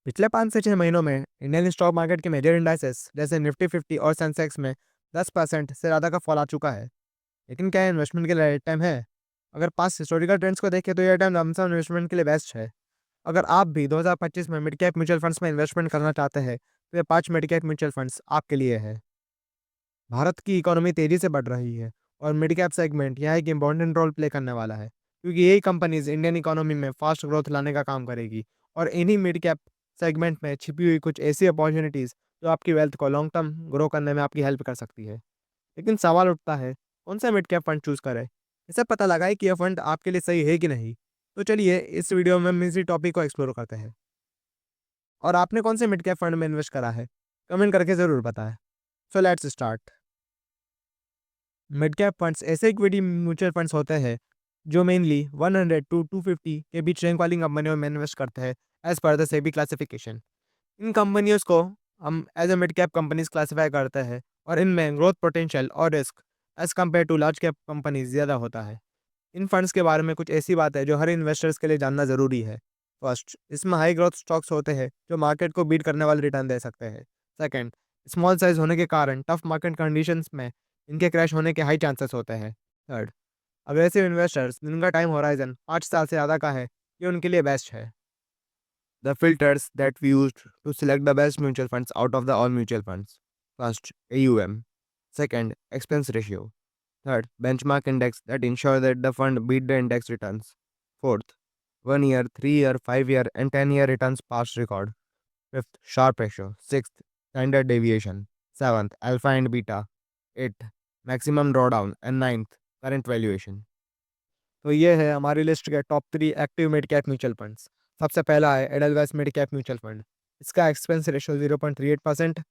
पिछले 5 से 6 महीनों में इंडियन स्टॉक मार्केट के मेजर इंडाइसेस जैसे निफ्टी 50 और सेंसेक्स में 10% से ज़्यादा का फॉल आ चुका है। लेकिन क्या इन्वेस्टमेंट के लिए राइट टाइम है? अगर पास हिस्टोरिकल ट्रेंड्स को देखें तो यह टाइम लमसम इन्वेस्टमेंट के लिए बेस्ट है। अगर आप भी 2025 में मिड कैप म्यूचुअल फंड्स में इन्वेस्टमेंट करना चाहते हैं तो ये 5 मिड कैप म्यूचुअल फंड्स आपके लिए है। भारत की इकोनॉमी तेज़ी से बढ़ रही है और मिड कैप सेगमेंट यहाँ एक इंपॉर्टेंट रोल प्ले करने वाला है, क्योंकि यही कंपनीज इंडियन इकोनॉमी में फास्ट ग्रोथ लाने का काम करेगी। और इन्हीं मिड कैप सेगमेंट में छिपी हुई कुछ ऐसी अपॉर्चुनिटीज़ जो आपकी वेल्थ को लॉन्ग टर्म ग्रो करने में आपकी हेल्प कर सकती है। लेकिन सवाल उठता है, कौन सा मिड कैप फंड चूज़ करें? इसे पता लगाए कि यह फंड आपके लिए सही है कि नहीं। तो चलिए इस वीडियो में हम इसी टॉपिक को एक्सप्लोर करते हैं। और आपने कौन से मिड कैप फंड में इन्वेस्ट करा है? कमेंट करके ज़रूर बताएं। So let's start. Mid cap funds ऐसे इक्विटी म्यूचुअल फंड्स होते हैं जो मेनली 100 टू 250 के बीच रैंक वाली कंपनियों में इन्वेस्ट करते हैं as per the SEBI classification. इन कंपनियों को हम as a mid cap companies classify करते हैं और इनमें ग्रोथ पोटेंशियल और risk as compare to large cap companies ज़्यादा होता है। इन फंड्स के बारे में कुछ ऐसी बात है जो हर इन्वेस्टर्स के लिए जानना ज़रूरी है। फर्स्ट, इसमें हाई ग्रोथ स्टॉक्स होते हैं जो मार्केट को बीट करने वाले रिटर्न दे सकते हैं। सेकंड, स्मॉल साइज होने के कारण टफ मार्केट कंडीशंस में इनके क्रैश होने के हाई चांसेस होते हैं। थर्ड, अग्रेसिव इन्वेस्टर्स जिनका टाइम होराइजन 5 साल से ज़्यादा का है, ये उनके लिए बेस्ट है। The filters that we used to select the best mutual funds out of the all mutual funds. First, AUM. Second, expense ratio. Third, benchmark index that ensure that the fund beat the index returns. Fourth, 1 year, 3 year, 5 year, and 10 year returns past record. Fifth, Sharpe ratio. Sixth, standard deviation. Seventh, alpha and beta. Eighth, maximum drawdown. And ninth, current valuation. तो ये है हमारी list के top 3 active mid cap mutual funds. सबसे पहला है Edelweiss mid cap mutual fund. इसका expense ratio 0.38%,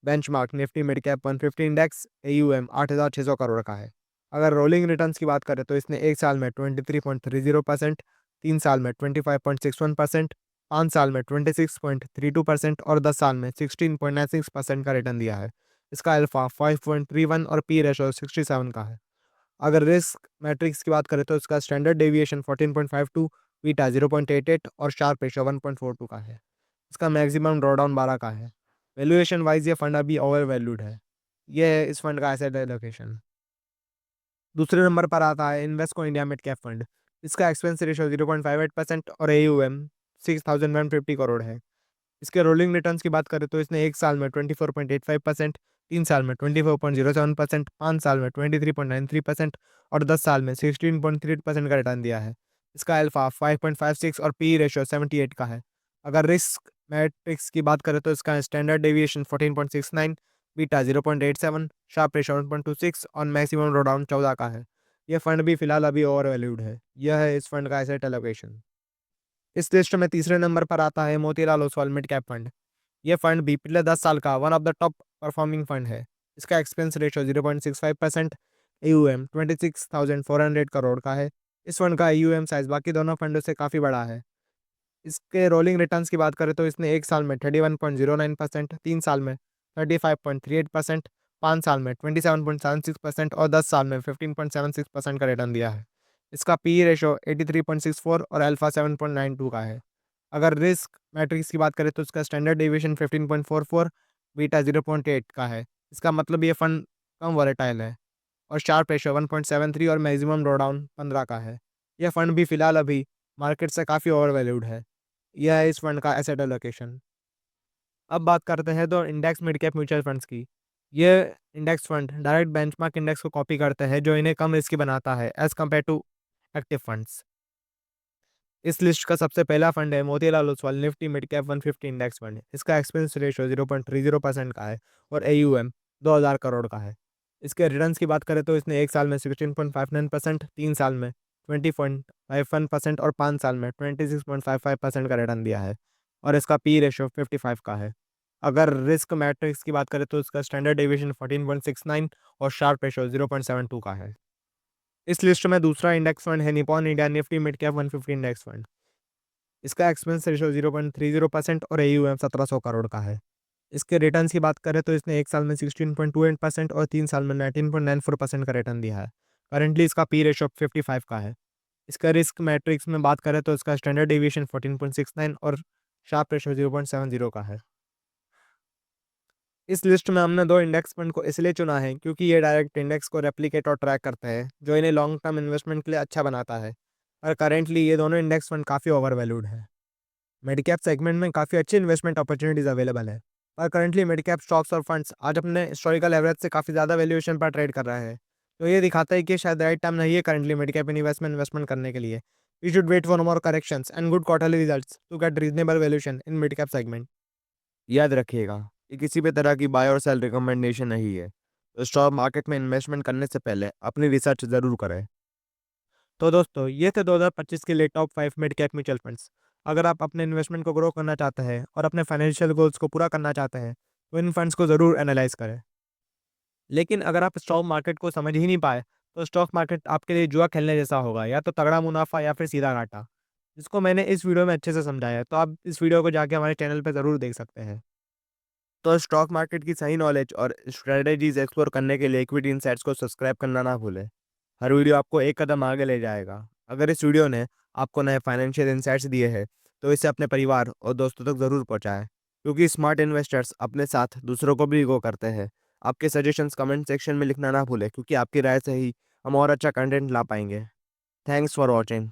benchmark Nifty mid cap 150 index, A U M 8,600 crore का है। अगर रोलिंग रिटर्न्स की बात करें तो इसने 1 साल में 23.30%, 3 साल में 25.61%, 5 साल में 26.32% और 10 साल में 16.96% का रिटर्न दिया है। इसका अल्फा 5.31 और पी रेशो 67 का है। अगर रिस्क मैट्रिक्स की बात करें तो इसका स्टैंडर्ड डेविएशन 14.52, बीटा 0.88 और शार्प रेशियो 1.42 का है। इसका मैक्सिमम ड्रॉडाउन 12 का है। वैल्यूएशन वाइज ये फंड अभी ओवर वैल्यूड है। ये है इस फंड का एसेट एलोकेशन। दूसरे नंबर पर आता है Invesco India mid cap fund. इसका एक्सपेंस रेशियो 0.58% और एयूएम 6,150 करोड़ है। इसके रोलिंग रिटर्न्स की बात करें तो इसने 1 साल में 24.85%, 3 साल में 24.07%, 5 साल में 23.93% और 10 साल में 16.3% का रिटर्न दिया है। इसका अल्फा 5.56 और पी रेशियो 78 का है। अगर रिस्क मैट्रिक्स की बात करें तो इसका standard deviation 14.69, beta 0.87, Sharpe ratio 1.26 और मैक्सिमम ड्रॉडाउन 14 का है। यह फंड भी फिलहाल अभी ओवर वैल्यूड है। यह है इस फंड का एसेट एलोकेशन। इस लिस्ट में तीसरे नंबर पर आता है Motilal Oswal mid cap fund. ये फंड भी पिछले 10 साल का one of the top performing fund है। इसका एक्सपेंस रेशियो 0.65%, एयूएम 26,400 करोड़ का है। इस फंड का एयूएम साइज बाकी दोनों फंडों से काफ़ी बड़ा है। इसके रोलिंग रिटर्न्स की बात करें तो इसने 1 साल में 31.09%, 3 साल में 35.38%, 5 साल में 27.76% और 10 साल में 15.76% का रिटर्न दिया है। इसका पी रेशियो 83.64 और अल्फा 7.92 का है। अगर रिस्क मैट्रिक्स की बात करें तो इसका स्टैंडर्ड डेविएशन 15.44, बीटा 0.8 का है। इसका मतलब ये फंड कम वॉलेटाइल है। और शार्प रेशियो 1.73 और मैक्सिमम ड्रॉडाउन 15 का है। यह फंड भी फिलहाल अभी मार्केट से काफ़ी ओवर वैल्यूड है। यह है इस फंड का एसेट एलोकेशन। अब बात करते हैं तो index mid cap mutual funds की। ये index fund direct benchmark index को कॉपी करते हैं जो इन्हें कम रिस्की बनाता है as compare to active funds. इस लिस्ट का सबसे पहला फंड है Motilal Oswal Nifty mid cap 150 index fund. इसका एक्सपेंस रेशियो 0.30% का है और एयूएम 2000 करोड़ का है। इसके रिटर्न्स की बात करें तो इसने 1 साल में 16.59%, 3 साल में 20.51% और 5 साल में 26.55% का रिटर्न दिया है। और इसका पी रेशियो 55 का है। अगर रिस्क मैट्रिक्स की बात करें तो इसका स्टैंडर्ड डेविएशन 14.69 और शार्प रेशियो 0.72 का है। इस लिस्ट में दूसरा इंडेक्स फंड है Nippon India Nifty mid cap 150 index fund. इसका एक्सपेंस रेशियो 0.30% और एयूएम 1700 करोड़ का है। इसके रिटर्न्स की बात करें तो इसने 1 साल में 16.28% और 3 साल में 19.94% का रिटर्न दिया है। करंटली इसका पी रेशियो 55 का है। इसका रिस्क मैट्रिक्स में बात करें तो इसका स्टैंडर्ड डेविएशन 14.69 और शार्प रेशो 0.70 का है। इस लिस्ट में हमने 2 इंडेक्स फंड को इसलिए चुना है क्योंकि ये डायरेक्ट इंडेक्स को रेप्लिकेट और ट्रैक करते हैं, जो इन्हें लॉन्ग टर्म इन्वेस्टमेंट के लिए अच्छा बनाता है। और करेंटली ये दोनों इंडेक्स फंड काफ़ी ओवर वैल्यूड है। मिड कैप सेगमेंट में काफ़ी अच्छी इन्वेस्टमेंट अपॉर्चुनिटीज़ अवेलेबल है, पर करंटली मिड कैप स्टॉक्स और फंड्स आज अपने हिस्टोरिकल एवरेज से काफ़ी ज़्यादा वैल्यूएशन पर ट्रेड कर रहा है। तो ये दिखाता है कि शायद राइट टाइम नहीं है करंटली मिड कैप इन्वेस्टमेंट करने के लिए। We should wait for more corrections and good quarterly results to get reasonable valuation in mid cap segment. याद रखिएगा, ये किसी भी तरह की बाय और सेल रिकमेंडेशन नहीं है। तो स्टॉक मार्केट में इन्वेस्टमेंट करने से पहले अपनी रिसर्च ज़रूर करें। तो दोस्तों, ये थे 2025 के लिए top 5 mid cap mutual funds. अगर आप अपने इन्वेस्टमेंट को ग्रो करना चाहते हैं और अपने फाइनेंशियल गोल्स को पूरा करना चाहते हैं, तो इन फंड्स को ज़रूर एनालाइज करें। लेकिन अगर आप स्टॉक मार्केट को समझ ही नहीं पाए, तो स्टॉक मार्केट आपके लिए जुआ खेलने जैसा होगा, या तो तगड़ा मुनाफा या फिर सीधा घाटा, जिसको मैंने इस वीडियो में अच्छे से समझाया है। तो आप इस वीडियो को जाके हमारे चैनल पर ज़रूर देख सकते हैं। तो स्टॉक मार्केट की सही नॉलेज और स्ट्रेटजीज एक्सप्लोर करने के लिए इक्विटी इनसाइट्स को सब्सक्राइब करना ना भूलें। हर वीडियो आपको एक कदम आगे ले जाएगा। अगर इस वीडियो ने आपको नए फाइनेंशियल इनसाइट्स दिए हैं, तो इसे अपने परिवार और दोस्तों तक ज़रूर पहुंचाएं, क्योंकि स्मार्ट इन्वेस्टर्स अपने साथ दूसरों को भी गो करते हैं। आपके सजेशंस कमेंट सेक्शन में लिखना ना भूलें, क्योंकि आपकी राय से ही हम और अच्छा कंटेंट ला पाएंगे। Thanks for watching.